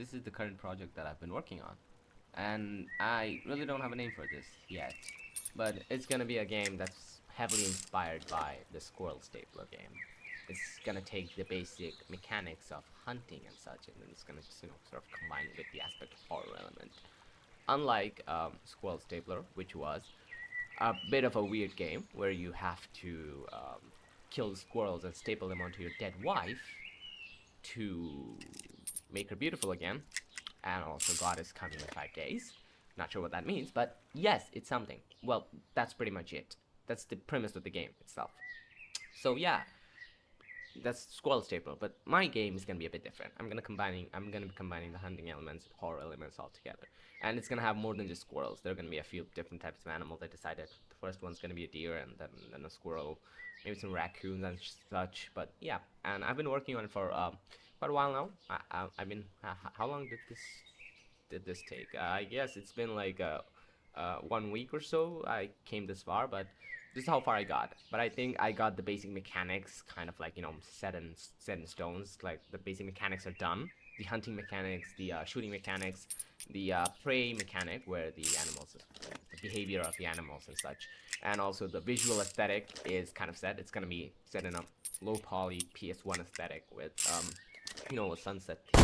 this is the current project that I've been working on. And I really don't have a name for this yet, but it's gonna be a game that's heavily inspired by the Squirrel Stapler game. It's gonna take the basic mechanics of hunting and such, and then it's gonna sort of combine it with the aspect of horror element. Unlike Squirrel Stapler, which was a bit of a weird game where you have to kill squirrels and staple them onto your dead wife to make her beautiful again, and also God is coming in 5 days. Not sure what that means, but yes, it's something. Well, that's pretty much it. That's the premise of the game itself. So yeah, that's Squirrel Staple, but my game is gonna be a bit different. I'm gonna be combining the hunting elements, horror elements all together, and it's gonna have more than just squirrels. There are gonna be a few different types of animals. I decided the first one's gonna be a deer, and then a squirrel, maybe some raccoons and such. But yeah, and I've been working on it for quite a while now. I've been. How long did this take? I guess it's been like 1 week or so. I came this far, but this is how far I got. But I think I got the basic mechanics kind of like set in stones. Like the basic mechanics are done. The hunting mechanics, the shooting mechanics, the prey mechanic where the animals, the behavior of the animals and such, and also the visual aesthetic is kind of set. It's gonna be set in a low poly PS1 aesthetic with a sunset theme,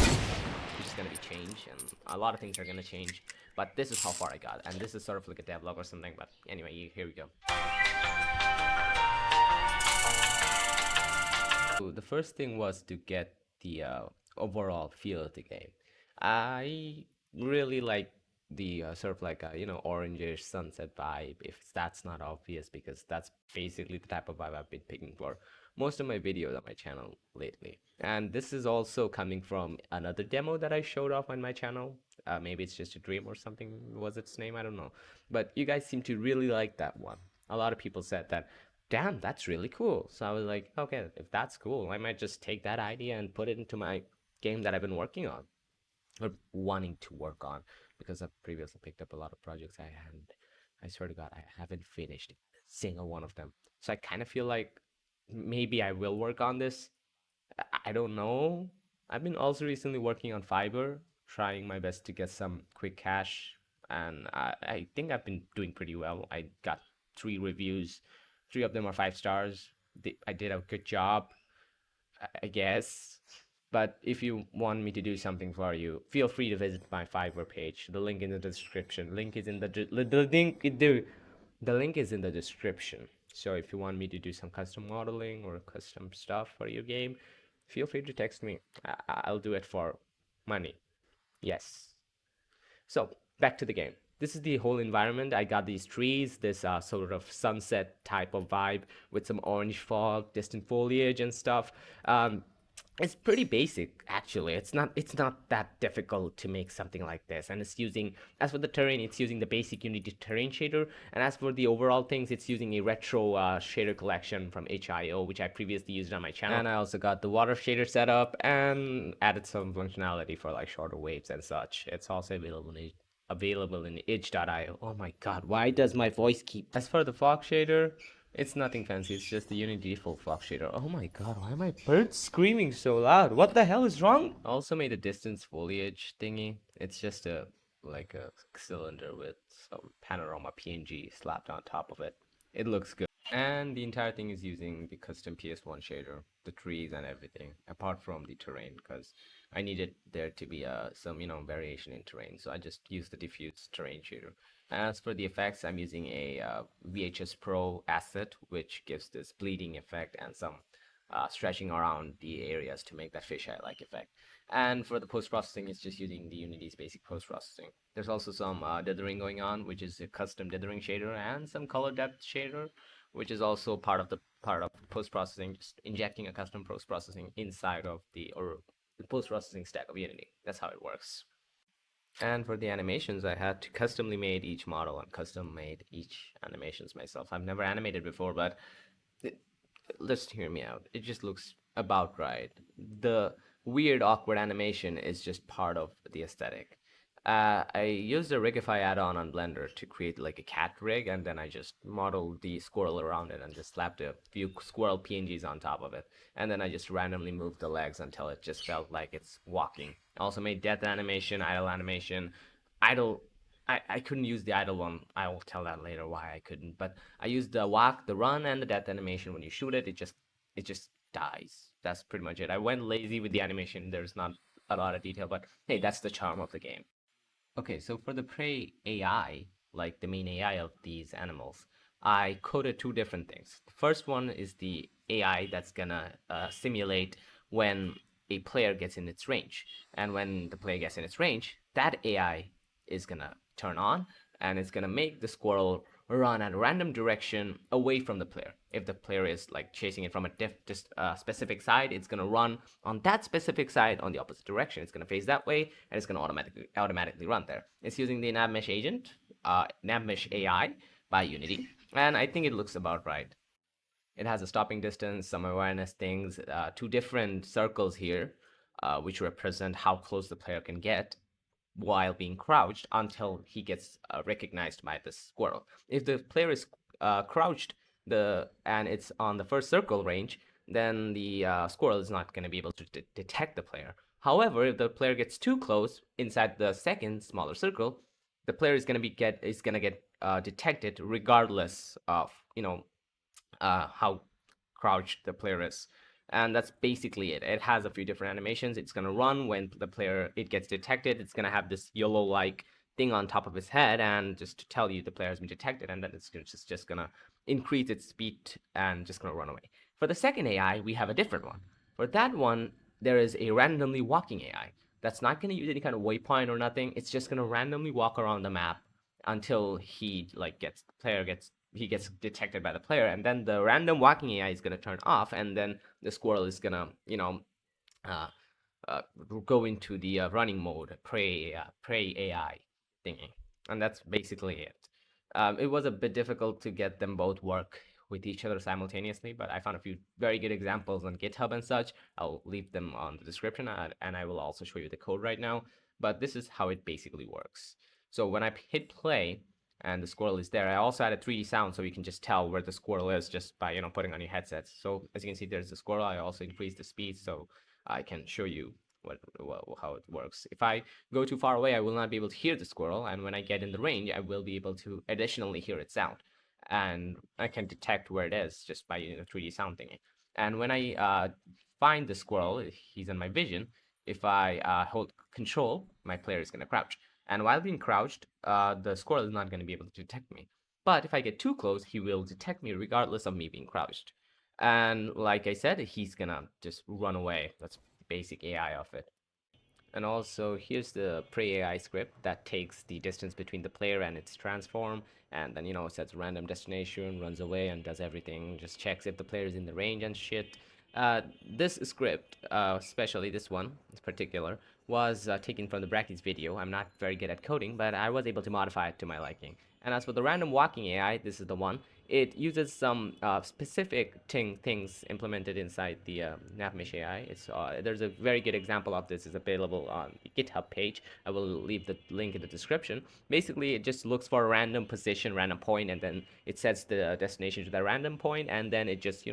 which is gonna be changed, and a lot of things are gonna change. But this is how far I got, and this is sort of like a devlog or something. But anyway, here we go. So the first thing was to get the overall feel of the game. I really like the sort of like orangish sunset vibe, if that's not obvious, because that's basically the type of vibe I've been picking for most of my videos on my channel lately. And this is also coming from another demo that I showed off on my channel. Maybe it's just a dream or something was its name, I don't know. But you guys seem to really like that one. A lot of people said that, damn, that's really cool. So I was like, okay, if that's cool, I might just take that idea and put it into my game that I've been working on or wanting to work on, because I've previously picked up a lot of projects I swear to God, I haven't finished a single one of them. So I kind of feel like maybe I will work on this. I don't know. I've been also recently working on Fiverr, trying my best to get some quick cash, and I think I've been doing pretty well. I got 3 reviews, 3 of them are 5 stars. I did a good job, I guess. But if you want me to do something for you, feel free to visit my Fiverr page. The link in the description. The link is in the description. So if you want me to do some custom modeling or custom stuff for your game, feel free to text me. I'll do it for money. Yes. So back to the game. This is the whole environment. I got these trees, this sort of sunset type of vibe with some orange fog, distant foliage and stuff. It's pretty basic actually. It's not that difficult to make something like this, and it's using, as for the terrain, it's using the basic Unity terrain shader, and as for the overall things, it's using a retro shader collection from itch.io, which I previously used on my channel. And I also got the water shader set up and added some functionality for like shorter waves and such. It's also available in itch.io. Oh my god, why does my voice keep... As for the fog shader, it's nothing fancy, it's just the Unity default fog shader. Oh my god, why are my birds screaming so loud? What the hell is wrong? I also made a distance foliage thingy. It's just a cylinder with some panorama PNG slapped on top of it. It looks good. And the entire thing is using the custom PS1 shader, the trees and everything, apart from the terrain, because I needed there to be some variation in terrain, so I just used the diffuse terrain shader. As for the effects, I'm using a VHS Pro asset, which gives this bleeding effect and some stretching around the areas to make that fisheye-like effect. And for the post-processing, it's just using the Unity's basic post-processing. There's also some dithering going on, which is a custom dithering shader, and some color depth shader, which is also part of post-processing, just injecting a custom post-processing inside of the post-processing stack of Unity. That's how it works. And for the animations, I had to customly made each model and custom made each animations myself. I've never animated before, but let's hear me out. It just looks about right. The weird, awkward animation is just part of the aesthetic. I used a Rigify add-on on Blender to create like a cat rig, and then I just modeled the squirrel around it and just slapped a few squirrel PNGs on top of it. And then I just randomly moved the legs until it just felt like it's walking. I also made death animation, idle animation. Idle, I couldn't use the idle one. I will tell that later why I couldn't. But I used the walk, the run, and the death animation. When you shoot it, it just dies. That's pretty much it. I went lazy with the animation. There's not a lot of detail, but hey, that's the charm of the game. Okay, so for the prey AI, like the main AI of these animals, I coded two different things. The first one is the AI that's gonna simulate when a player gets in its range. And when the player gets in its range, that AI is gonna turn on and it's gonna make the squirrel run at a random direction away from the player. If the player is like chasing it from a specific side, it's gonna run on that specific side on the opposite direction. It's gonna face that way, and it's gonna automatically run there. It's using the NavMesh agent, NavMesh AI by Unity, and I think it looks about right. It has a stopping distance, some awareness things, two different circles here, which represent how close the player can get while being crouched until he gets recognized by the squirrel. If the player is crouched and it's on the first circle range, then the squirrel is not going to be able to detect the player. However, if the player gets too close inside the second smaller circle, the player is going to get detected regardless of how crouched the player is. And that's basically it. It has a few different animations. It's gonna run when the player it gets detected. It's gonna have this YOLO-like thing on top of his head, and just to tell you the player has been detected, and then it's just gonna increase its speed and just gonna run away. For the second AI, we have a different one. For that one, there is a randomly walking AI that's not gonna use any kind of waypoint or nothing. It's just gonna randomly walk around the map until he like gets detected by the player, and then the random walking AI is gonna turn off, and then the squirrel is gonna uh, uh, go into the running mode, prey AI thingy, and that's basically it. It was a bit difficult to get them both work with each other simultaneously, but I found a few very good examples on GitHub and such. I'll leave them on the description, and I will also show you the code right now. But this is how it basically works. So when I hit play and the squirrel is there, I also added 3D sound so you can just tell where the squirrel is just by putting on your headsets. So as you can see, there's the squirrel. I also increased the speed so I can show you how it works. If I go too far away, I will not be able to hear the squirrel, and when I get in the range, I will be able to additionally hear its sound, and I can detect where it is just by 3D sound thingy. And when I find the squirrel, he's in my vision. If I hold control, my player is going to crouch. And while being crouched, the squirrel is not going to be able to detect me. But if I get too close, he will detect me regardless of me being crouched. And like I said, he's gonna just run away. That's basic AI of it. And also, here's the pre-AI script that takes the distance between the player and its transform, and then, sets random destination, runs away, and does everything, just checks if the player is in the range and shit. This script, especially this one in particular, was taken from the Brackeys video. I'm not very good at coding, but I was able to modify it to my liking. And as for the random walking AI, this is the one. It uses some specific things implemented inside the NavMesh AI. There's a very good example of this is available on the GitHub page. I will leave the link in the description. Basically, it just looks for a random position, random point, and then it sets the destination to that random point, and then it just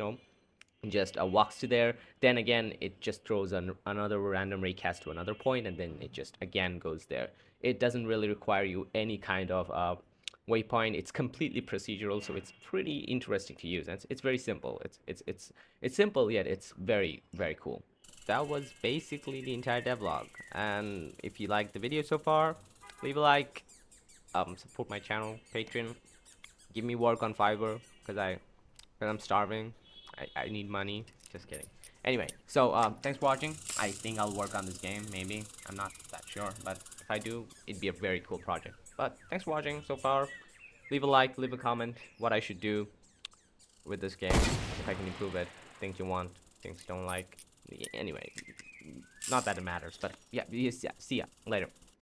walks to there. Then again, it just throws another random raycast to another point, and then it just again goes there. It doesn't really require you any kind of waypoint. It's completely procedural, so it's pretty interesting to use. And it's very simple. It's simple, yet it's very, very cool. That was basically the entire devlog. And if you liked the video so far, leave a like, support my channel, Patreon, give me work on Fiverr, because I'm starving. I need money. Just kidding. Anyway, so thanks for watching. I think I'll work on this game, maybe. I'm not that sure, but if I do, it'd be a very cool project. But thanks for watching so far. Leave a like, leave a comment, what I should do with this game, if I can improve it, things you want, things you don't like. Anyway, not that it matters, but yeah, see ya later.